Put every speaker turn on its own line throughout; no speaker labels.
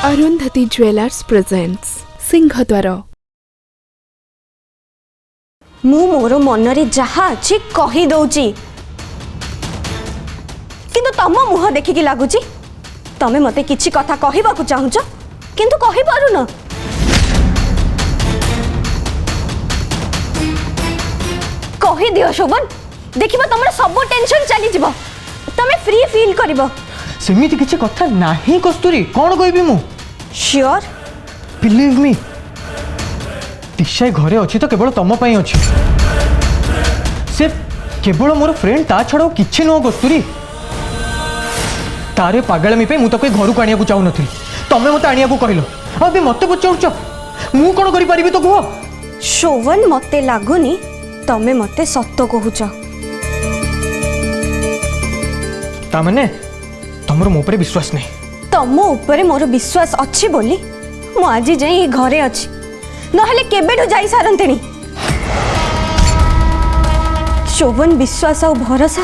Arundhati jewellers presents सिंहद्वार।
मु मोर मनरे जहा अछि कहि दउची, किंतु तम मुह देखिकी लागुची तमे मते किछि कथा कहिबा को चाहुच किंतु कहि पारु न। कहि दियो शोभन, देखिबा तमर सब टेंशन चली जिवो, तमे फ्री फील करिवो।
सेमिति किछि कथा नाही कस्तूरी, कोन कहबी मु?
श्योर
बिलीव मी, दिशा घरे अच्छी तो केवल तुम पाई अच्छी, से केवल मोर फ्रेंड ता छड़ा किछि नुह कस्तूरी। तारे पागलामी पे मुझे घर को आनिया चाहू नी, तमें मत आनिया कहल, अभी मत पचार मु कौन करी तो कह।
शोभन मते लागुनी तमे मते सत्य कहूच।
तामने तमर मो पर विश्वास नहीं?
तम ऊपर मोर विश्वास अच्छी बोली मु आज जाई घरे अच्छी, नहले केबेठु जाई सारंतेनी। शोभन विश्वास और भरोसा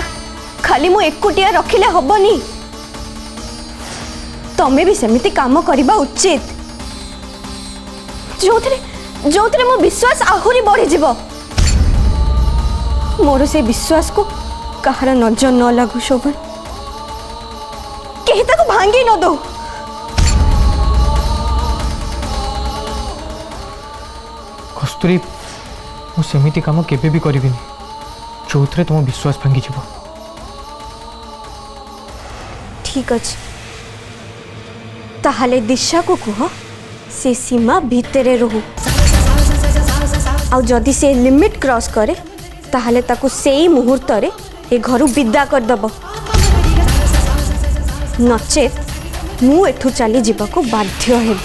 खाली मु एकुटिया रखिले हबनी, तमे भी सेमिति काम करिबा उचित जोथरे मो विश्वास आहुरी बढ़ी जिवो। मोर से विश्वास को कहार नजर न लागू शोभन, कहीं तक भांगी न दो।
कस्तूरी मु सेमिति काम केबे भी करिबिनी जो थे तुम विश्वास भांगी जीव।
ठीक अच्छे, ताहले दिशा को कह से सीमा भितरे रहू, आउ जदि से लिमिट क्रॉस करे ताहले ताकू सेई मुहूर्त रे ए घरु विदा कर दब, नचेत मु एठू चली जीवाको बाध्य हेबी।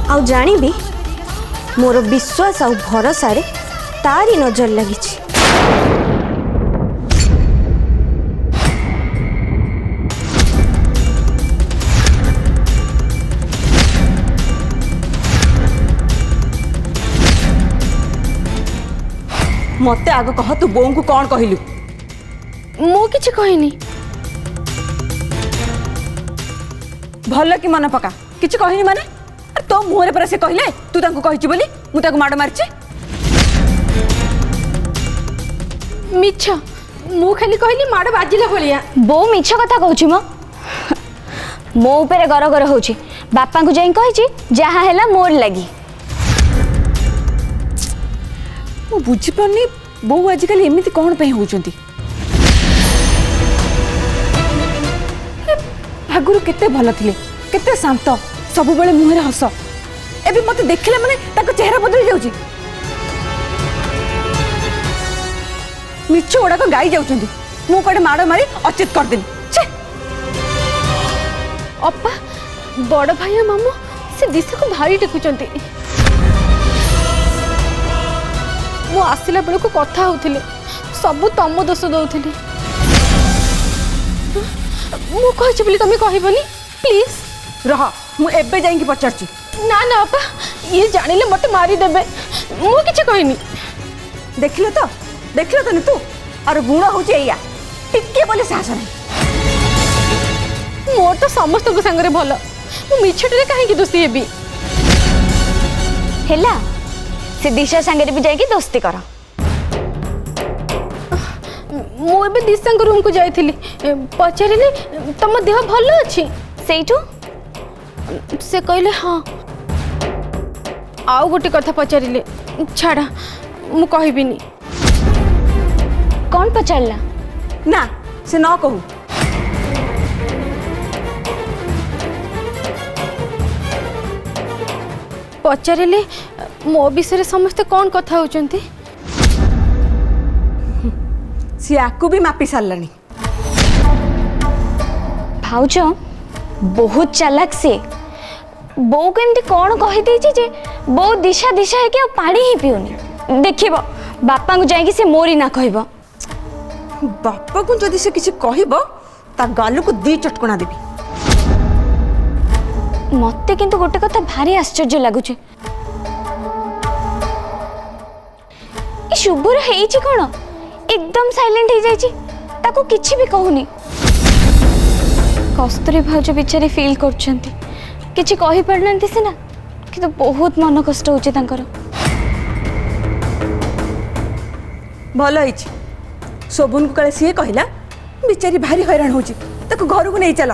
आउ जानिबी मोर विश्वास आउ भरोसा रे तारी नजर लगी।
मते आग कह, तू बों को कौन कहलु?
मु किछि कहिनी।
भल कि मन पका किछि कहनी माने? तो मुहरे पर से कहले तू तांको कहिछि बोली मु ताको माड मारछि?
मिछ, मु खाली कहली माड बाजिला भलिया।
बो मिछ कथा कहूछि मो ऊपर गर गर होछि, बापा को जाई कहिछि जहा हैला मोर लागी।
मु बुझि पानी बो आजिकल एमिति कोन पे होउचंती। आगुरु केते भल थिले, केते शांत, सब बेले मुहरे हस, एबे मते देखिले माने ताको चेहरा बदल जाउची। मिछ ओडा को गाई जाउचंती, मु कोडे माड मारी अचित कर देनी। छे
अपा बड़ भाई मामू से दिशा को भारी टेकुचंती। मु आसिला बेल को कथा होथिले, सब तम दोष दउथिले। मु कहिछि बोली तमे कहिबनी प्लीज।
रह मु एबे जाई की पचारची।
ना ना अपा, ये जानिले मते मारी देबे, मु किछि कहिनी।
देखिलो तो नी तू, और गुण होची एया टिके बोले साहस नहीं।
मोर तो समस्त को संगरे भलो, मु मिछटरे काहे की दोस्ती हेबी?
हेला से दिशा संगे भी जाएगी दोस्ती कर।
मु एबे दिशा को रूम को जाइथिली, पचारिले तम देह भलो अछि
सेइठू
से कहले हाँ। आउ गोटे कथा पचारिले, छाड़ा मु कहबिनी।
कौन पचारला?
ना से न कहू।
पचारिले मो विषय समस्ते कौन कथा होचंती?
सी आकु भी मापी सारलानी।
भाउज बहुत चालाक से, बो को एमती कौन कहि देछि जे बो दिशा दिशा है कि पानी ही पिउनी। देखिबो बापा को जाई कि से मोरी ना कहबो।
बापा को जदि से किछि कहबो ता गालु को दी चटकणा देबी।
मते किंतु गोटे कथा भारी आश्चर्य लागुचे, ए शुभर हेइछि कोन एकदम साइलेंट हे जाइछि, ताको किछि भी कहूनी। कस्तूरी भाउज बेचारी फील करछंती किछि कहि पड़नांती सिना कि बहुत मन कष्ट होची तांकर।
भल होई शोभन को काले सी कहला बेचारी भारी हैरान होची ताको घर को नहीं चल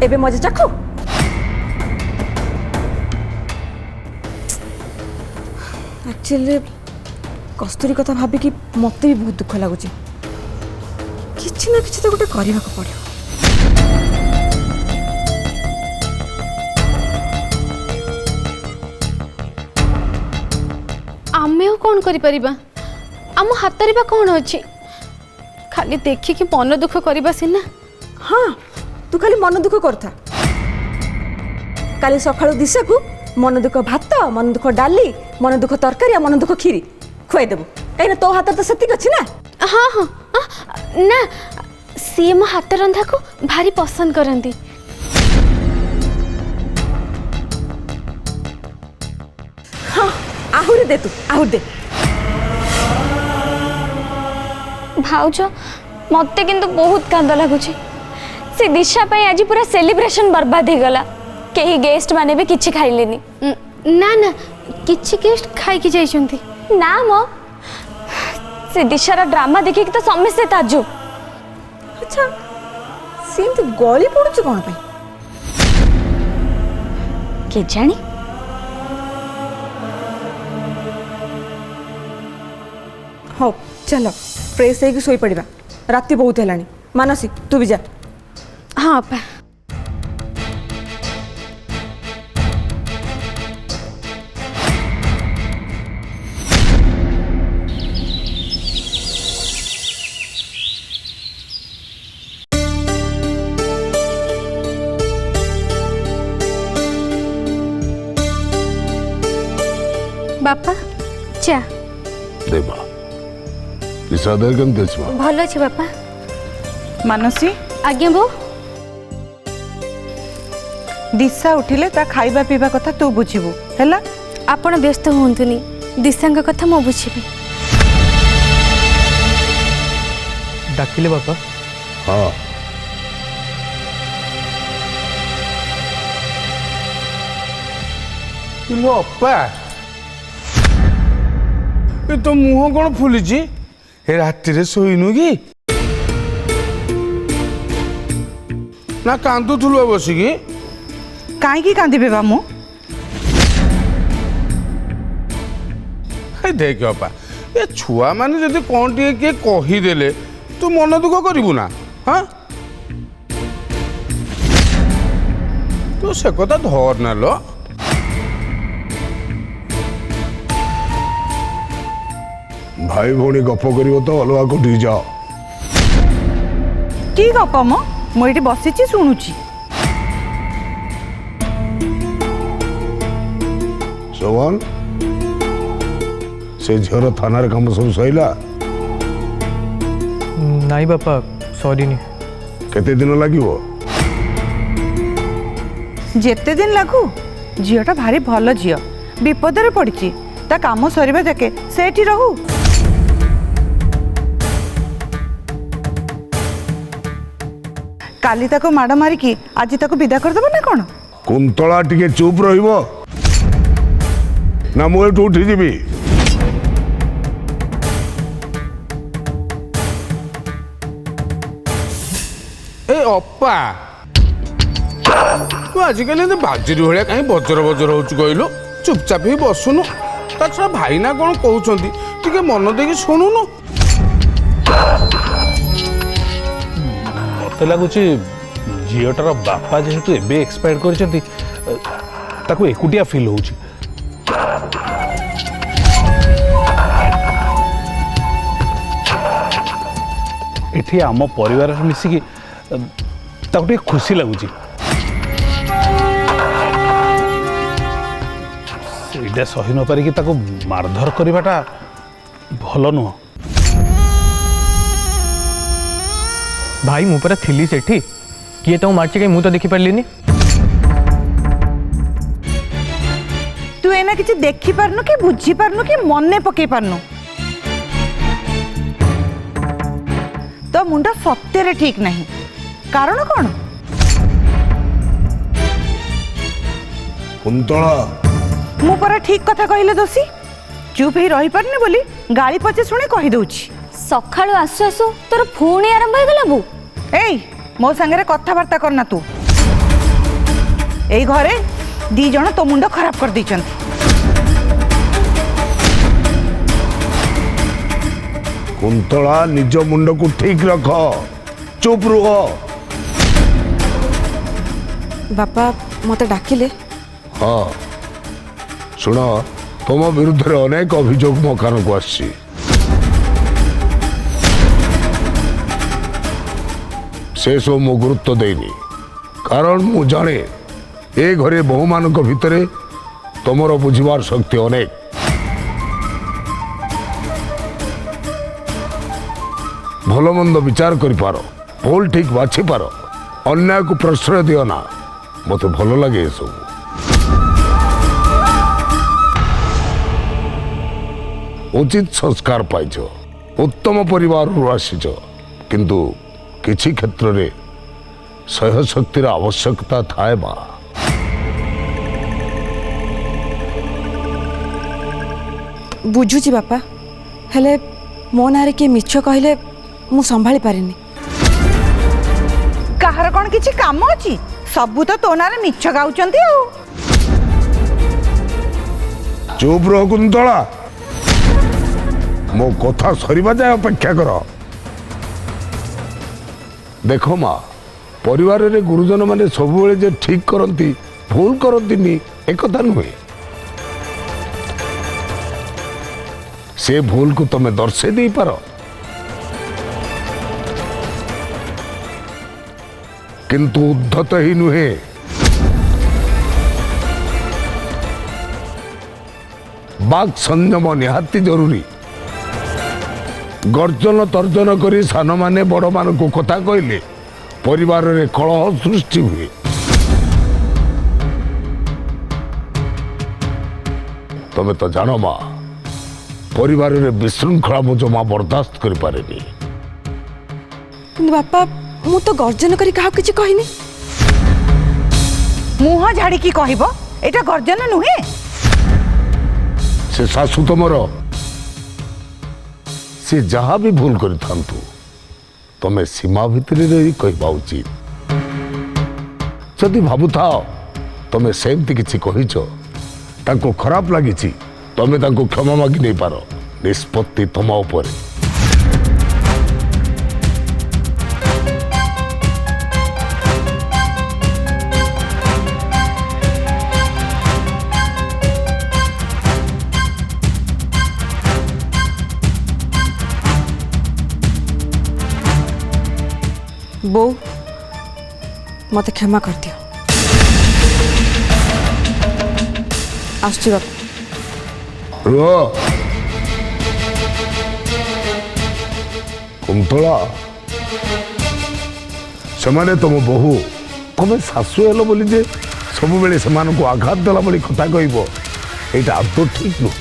एबे मजा चाखो। एक्चुअली कस्तूरी कथा भाभी कि मत भी बहुत दुख लगुच किसी ना किसी तो गोटे करने को पड़ो।
आमे कौन करिपरिबा आम हातरे बा कौन अच्छी खाली देखिकी मन दुख करवा सीना।
हाँ तू खाली मन दुख करता काली सकाळु दिशा को मन दुख भात मन दुख डाली मन दुख तरकारी मन दुख खीरी खुआई देबू कहीं तो हाथ तो सेतिक अच्छी ना।
हाँ हाँ ना सी मो हाथ रंधा को भारी पसंद करती।
हाँ आहुरी दे तू आहुरी दे।
भाउज मते किंतु बहुत कांद लगुची से दिशा पई आज पूरा सेलिब्रेशन बर्बाद हो गला केही गेस्ट माने भी किछि खाइलेनी।
ना ना किछि गेस्ट खाई की जाइछंती
ना मो से दिशार ड्रामा देखि तो समस्ते ताजुब।
अच्छा सेमती गली पड़ुछ कौन पे
के जानी।
हो चलो फ्रेश होगी शोई पड़ा राति बहुत है मानसी तू भी जा।
हाँ अपा बापा चा
देबा इसादर केम देछमा
भल अछि बापा।
मानसी
आज्ञा बो
दिशा उठिले ता खाइबा पीबा कथा तू बुझिबू हैला।
आपण व्यस्त होंतुनी दिशांग कथा मो बुझिबी।
डाकिले बापा।
हाँ लो अपा ए तो मुंह कौन फुली राति रे शोइनु कि ना कांदुथुलु बसिकी
काईकी कांदिबे बा मु
देख अपा ए छुआ माने जदि कौन टे किए कहीदेले तू मन दुख करू ना। हाँ तो से कथा धर ना लो भाई भौणी गप कर तो अलग कोठी जाओ
की गप मो मु एठी बसिची सुनुची।
सोवन से झर थाना काम सब सैला
नाई बापा सॉरी नी।
केते दिन लागिवो
जेते दिन लागू झीटा भारी भल झील विपद रे पड़ी ता काम सरीबा जाके सेठी रहू। काली ताको माड़ मारिकी आज ताको विदा करदेबो ना कौन।
कुंतला टिके चुप रहिबो ना मु एठू उठी जीवी। ए अपा तू आजिकल बाजिरी भाया कहीं बजर बजर हो कहलु चुपचाप ही बसुनु ता छड़ा भाई ना कौन कहते टिके मन देकी शुणुनु।
मत लगुच झीटार बापा जेहेतु एबे एक्सपायर कर एकुटिया फिल हो एठी आम परिवार मिसिकी ताको खुशी लगुच से सही न पारिकी ताको मारधर करवाटा भल नुह।
भाई मु परा थिली सेठी किए तो मारचे कहीं मु तो देखि पारलिनी।
तू एना किछि देखि पारनु कि बुझी पारनु कि मने पके पारनु तो मुंडा सत्य रे ठीक नहीं कारण कौन?
कुंतला
मु परा ठीक कथा कहले दोषी चुप ही रही पारनी बोली गाली पचे शुणी कही दउछि।
सकाळू आसु आसु तोर पुणी आरंभ हो गला बो।
एई मो संगे कथबार्ता करना तू। एई घरे दी जण तो मुंड खराब कर दैछंती।
कुंतला निज मुंड को ठीक रख, चुप रुह।
बापा मते डाकिले।
हाँ शुण, तुम विरुद्ध अनेक अभियोग मो कान को आसी। से सब मो गुरुत्व देनी, कारण मु जाने ए घरे बहु मान भितरे तुमर बुझवार शक्ति अनेक। भल मंद विचार कर पार, भूल ठीक बाछि पार, अन्याय को प्रश्रय दियो ना। मते भल लगे सब। उचित संस्कार पाइछ, उत्तम परिवार आसीच, किंतु किछि क्षेत्र रे सहशक्तिर आवश्यकता थाए बा।
बुझुची बापा, हेले मो नारे के मिछ कहले मु संभाली पारिनी।
काहर कौन किछि काम अछि? सबु तो तो नारे मिछ गाउचंती आ।
चुप रह कुंतला, मो कथा सरीबा जाए अपेक्षा कर। देखो माँ, परिवार रे गुरुजन माने सब बेले जे ठीक करंती भूल करंतीनी एक कथा नुहे। से भूल को तमे दर्शे दे पार, किंतु उद्धत ही नुहे। बाक संयम निहाती जरूरी। गर्जन तर्जन करी सान माने बड़ मान को कथा कहले परिवार रे कलह सृष्टि हुए। तमे तो जानो माँ, परिवार रे विशृंखला मु जमा बर्दाश्त करि पारेनी।
किंतु बापा मु तो गर्जन करी काहा किछि कहिनी।
मुह झाड़ी की कहबो एटा गर्जन नुहे।
से सासु तुमर से जहाँ भी भूल करि थांतु तमे सीमा भितर रही कहबा उचित। जदि भाबुथा तमे सेमती किछि कहिछ ताको खराब लागिछि, तमे ताको क्षमा मागी नहीं पारो। निष्पत्ति तमा उपरे।
बो मते क्षमा कर दियो। आसुची बापा।
रुह कुंतला, सेमाने तुम बहु तमे सासु हेलो बोली जे सब बेले सेमान को आघात देला बोली कथा कहबो, एटा आदौ ठीक नुह।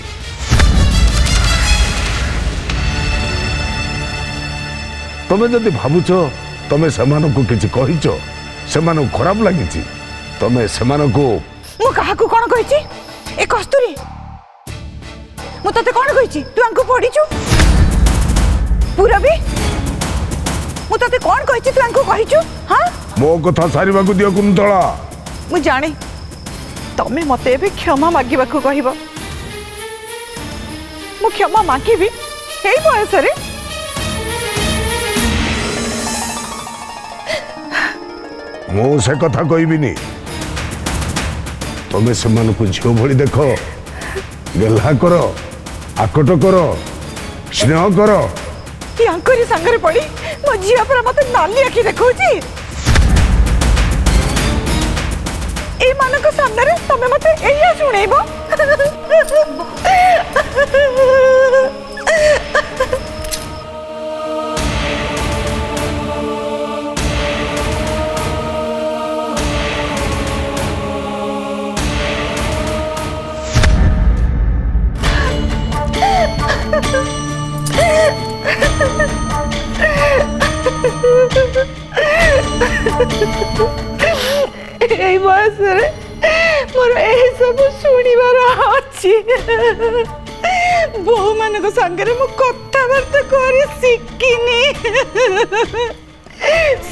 तमे जदि भाबुछ तमे सेमान को किछि कहिछ, सेमान खराब लागिछि, तमे सेमान को
मु काहा को कोन कहिछि? ए कस्तूरी मु तते कोन कहिछि? तू अंकु पढिछु पूरा भी मु तते कोन कहिछि? तू अंकु कहिछु? हां
मो कथा सारिबा को दियो कुंतला।
मु जाने तमे मते भी क्षमा मागिबा को कहिबो। मु क्षमा मागिबी हे बयस रे।
मु से कथा कहबिनी। तमे सेमान को झियो भली देख, गेल्हा कर, आकट कर, स्नेह कर।
यांकरी संगरे पड़ी मो झिया पर मते नाली आखि देखौची। ए मानक सामने रे तमे मते एया सुनेइबो। Ha ha ha! ବିରୁଦ୍ଧରେ ମୋର ଏହି ସବୁ ଶୁଣିବାର ଅଛି। ବୋହୂ ମାନଙ୍କ ସାଙ୍ଗରେ ମୁଁ କଥାବାର୍ତ୍ତା କରି ଶିଖିନି।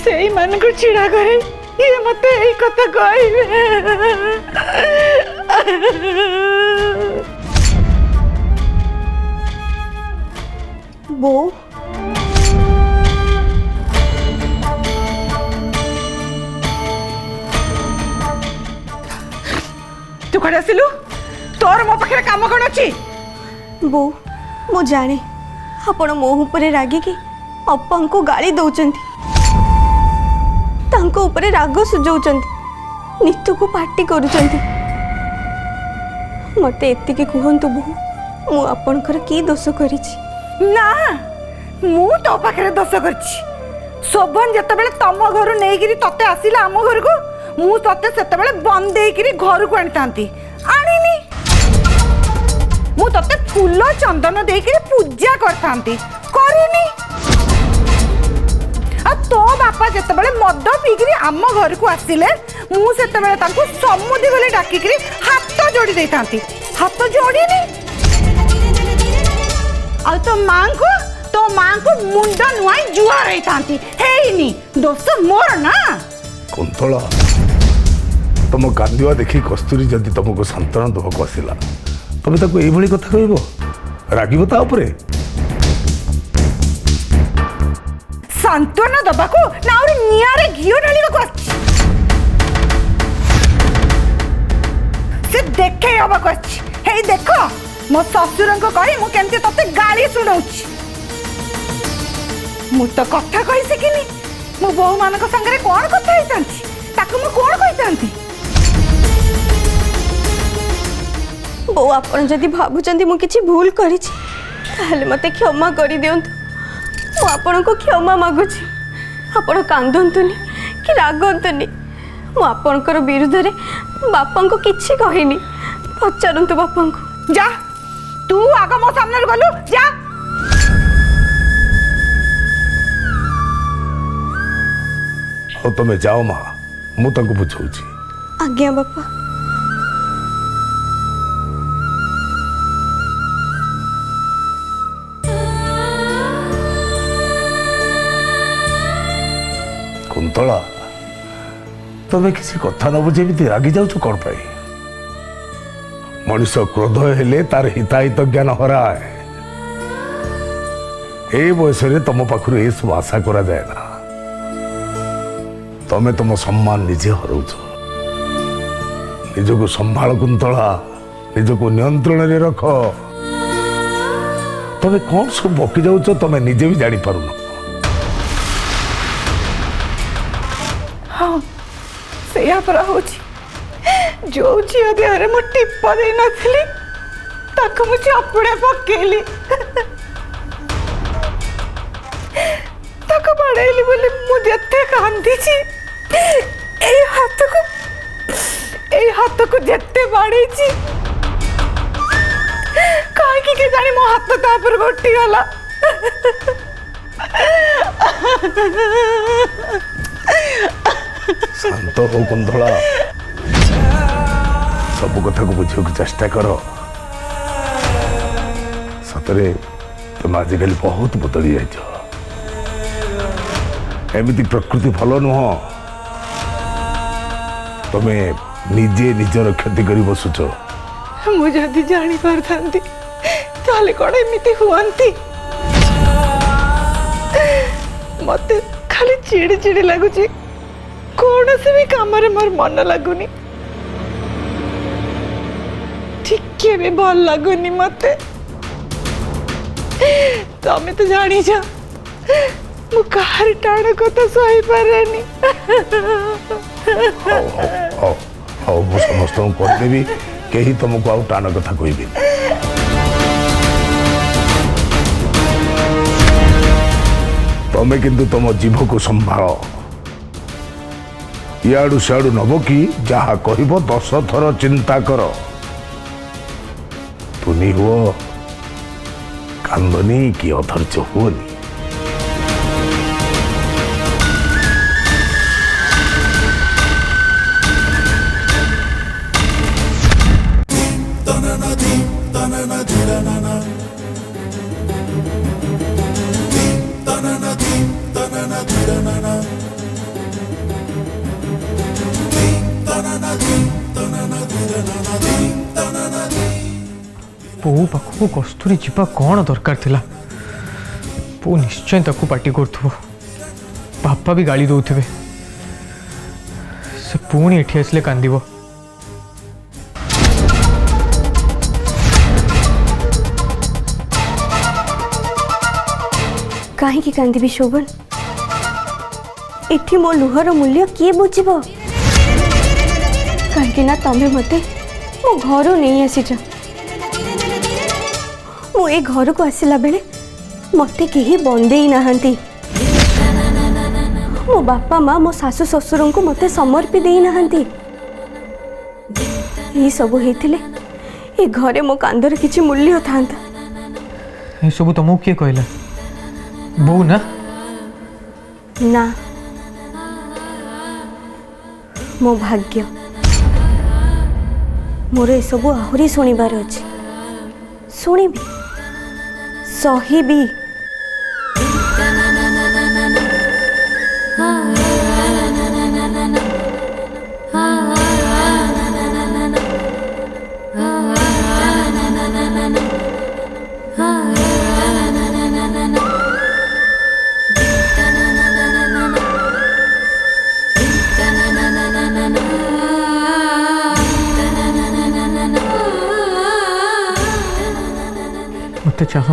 ସେଇମାନଙ୍କୁ ଛିଡ଼ା କରି ଇଏ ମତେ ଏଇ କଥା କହିବେ।
ବୋଉ
ତୁ କୁଆଡ଼େ ଆସିଲୁ? ତୋର ମୋ ପାଖରେ କାମ କ'ଣ ଅଛି?
ବୋଉ ମୁଁ ଜାଣେ ଆପଣ ମୋ ଉପରେ ରାଗିକି ଅପାଙ୍କୁ ଗାଳି ଦଉଛନ୍ତି, ତାଙ୍କ ଉପରେ ରାଗ ସୁଝଉଛନ୍ତି, ନିତୁକୁ ପାଟି କରୁଛନ୍ତି। ମତେ ଏତିକି କୁହନ୍ତୁ ବୋଉ, ମୁଁ ଆପଣଙ୍କର କି ଦୋଷ କରିଛି?
ନା, ମୁଁ ତୋ ପାଖରେ ଦୋଷ କରିଛି। ଶୋଭନ ଯେତେବେଳେ ତମ ଘରୁ ନେଇକିରି ତତେ ଆସିଲା ଆମ ଘରକୁ, ମୁଁ ତତେ ସେତେବେଳେ ବନ୍ଦେଇକିରି ଘରକୁ ଆଣିଥାନ୍ତି, ଆଣିନି। ମୁଁ ତତେ ଫୁଲ ଚନ୍ଦନ ଦେଇକିରି ପୂଜା କରିଥାନ୍ତି, କରିନି। ଆଉ ତୋ ବାପା ଯେତେବେଳେ ମଦ ପିଇକିରି ଆମ ଘରକୁ ଆସିଲେ, ମୁଁ ସେତେବେଳେ ତାଙ୍କୁ ସମୁଦି ବୋଲି ଡାକିକିରି ହାତ ଯୋଡ଼ି ଦେଇଥାନ୍ତି, ହାତ ଯୋଡ଼ିନି। ଆଉ ତୋ ମାଙ୍କୁ ମୁଣ୍ଡ ନୁଆଇ ଜୁହାର ହେଇଥାନ୍ତି, ହେଇନି। ଦୋଷ ମୋର ନା।
କୁନ୍ତଳା, ତମ କାନ୍ଦିବା ଦେଖି କସ୍ତୁରୀ ଯଦି ତମକୁ ସାନ୍ତ୍ୱନା ଦେବାକୁ ଆସିଲା, ତମେ ତାକୁ ଏଇଭଳି କଥା କହିବ? ରାଗିବ ତା ଉପରେ?
ସାନ୍ତ୍ୱନା ଦବାକୁ ନା ଆହୁରି ନିଆଁରେ ଘିଅ ଢାଳିବାକୁ ଆସିଛି? ସେ ଦେଖେଇ ହବାକୁ ଆସିଛି। ହେଇ ଦେଖ, ମୋ ଶ୍ୱଶୁରଙ୍କୁ କହି ମୁଁ କେମିତି ତତେ ଗାଳି ଶୁଣଉଛି। ମୁଁ ତ କଥା କହି ଶିଖିନି। ମୁଁ ବୋହୂ ମାନଙ୍କ ସାଙ୍ଗରେ କ'ଣ କଥା ହେଇଥାନ୍ତି, ତାକୁ ମୁଁ କ'ଣ କହିଥାନ୍ତି?
ବୋଉ ଆପଣ ଯଦି ଭାବୁଛନ୍ତି ମୁଁ କିଛି ଭୁଲ କରିଛି, ତାହେଲେ ମତେ କ୍ଷମା କରିଦିଅନ୍ତୁ। ମୁଁ ଆପଣଙ୍କୁ କ୍ଷମା ମାଗୁଛି। ଆପଣ କାନ୍ଦନ୍ତୁନି କି ରାଗନ୍ତୁନି। ମୁଁ ଆପଣଙ୍କର ବିରୁଦ୍ଧରେ ବାପାଙ୍କୁ କିଛି କହିନି। ପଚାରନ୍ତୁ ବାପାଙ୍କୁ।
ଯା, ତୁ ଆଗ ମୋ ସାମ୍ନାରେ ଗଲୁ, ଯା।
ଆଉ ତମେ ଯାଅ ମା, ମୁଁ ତାଙ୍କୁ ବୁଝଉଛି।
ଆଜ୍ଞା ବାପା।
କୁନ୍ତଳା, ତମେ କିଛି କଥା ନ ବୁଝି ଏମିତି ରାଗି ଯାଉଛ କ'ଣ ପାଇଁ? ମଣିଷ କ୍ରୋଧ ହେଲେ ତାର ହିତାହିତ ଜ୍ଞାନ ହରାଏ। এই বয়সে তম পাখু এসব আশা করা যায় না। তুমি তম সম্মান নিজে হরৌছ। নিজকে সম্ভাল কুন্তলা, নিজকে নিয়ন্ত্রণে রখ। তুমি কোন সব বকি যাচ্ছ তুমি নিজে বি জানি পারুন।
हाँ सेया परा होची। जो झियो देहरे मो टिप दे नथली ताको मु चपड़े पकेली ताको बड़ेली बोले मु जत्ते कांदी छी ए हाथ को जत्ते बाड़ी छी काहे की के जानी मो हाथ ता पर गोटी गला।
शांत हो कुंधला, सब कथा को बुझे चेष्टा कर। सतरे तुम आजिकल बहुत बदली जाइछ। एमती प्रकृति भल नुह। तुम्हें निजे निजर क्षति कर बसुच।
मुझे जानी पारथांती ताले कौन एमिति हुआंती। मते खाली चिड़ी चिड़ी लगुची। कौन से भी काम रे मोर मन लगुनी। ठीक भी भल लगुनी मते। तमे तो जानी जा मु कार टाण कथा सही पारेनी।
हाउ मु समस्त कर देबी, केही तुमको आउ टाण कथा कहबी। तमे किंतु तुम जीभ को संभाल। इयाडू सियाडू नब कि जहा कहब 10 थर चिंता कर। तुनी हुओ कांदनी कि अधर्य हुओनी।
ବୋଉ ପାଖକୁ କସ୍ତୁରୀ ଯିବା କ'ଣ ଦରକାର ଥିଲା? ବୋଉ ନିଶ୍ଚୟ ତାକୁ ପାଟି କରୁଥିବ, ବାପା ବି ଗାଳି ଦଉଥିବେ, ସେ ପୁଣି ଏଠି ଆସିଲେ କାନ୍ଦିବ।
କାହିଁକି କାନ୍ଦିବି ଶୋଭନ? ଏଠି ମୋ ଲୁହର ମୂଲ୍ୟ କିଏ ବୁଝିବ? କାହିଁକି ନା ତମେ ମତେ ମୋ ଘରୁ ନେଇ ଆସିଛ। ମୁଁ ଏ ଘରକୁ ଆସିଲା ବେଳେ ମତେ କେହି ବନ୍ଦେଇ ନାହାନ୍ତି। ମୋ ବାପା ମା ମୋ ଶାଶୁ ଶ୍ୱଶୁରଙ୍କୁ ମତେ ସମର୍ପି ଦେଇ ନାହାନ୍ତି। ଏଇ ସବୁ ହେଇଥିଲେ ଏ ଘରେ ମୋ କାନ୍ଦର କିଛି ମୂଲ୍ୟ ଥାନ୍ତା।
ଏସବୁ ତମକୁ କିଏ କହିଲା? ବୋଉ ନା?
ନା, ମୋ ଭାଗ୍ୟ। ମୋର ଏସବୁ ଆହୁରି ଶୁଣିବାର ଅଛି। ଶୁଣିବି, ସହିବି।
मत चाह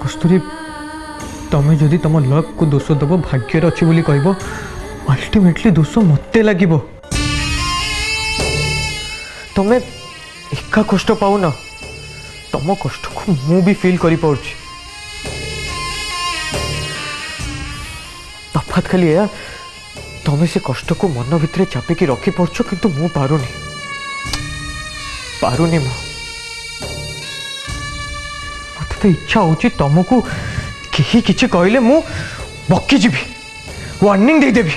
कस्तूरी, तमें जदि तुम लक को दोष दब भाग्यर अच्छी बोली कहब, अल्टीमेटली दोष मत लगे। तुम्हें एका कष्ट पाऊन, तुम कष्ट को मु भी फील कर पार्ची। तफात खाली या तुम्हें से कष्ट को मन भितर चापिकी रखी पार्छ, किंतु मु पारुनी मु। मत तो इच्छा होची तुमको कहीं किसी कहले मु बकी जीवी, वार्निंग दे देवी।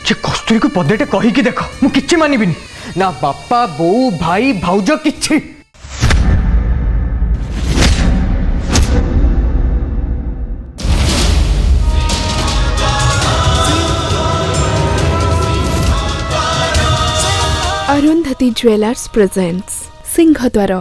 जे कस्तूरी को पदेटे कहीकि देख, मु किछि मानिबिनी ना। बापा बो भाई भाउज किछि।
अरुंधति ज्वेलर्स प्रेजेंट्स सिंहद्वार।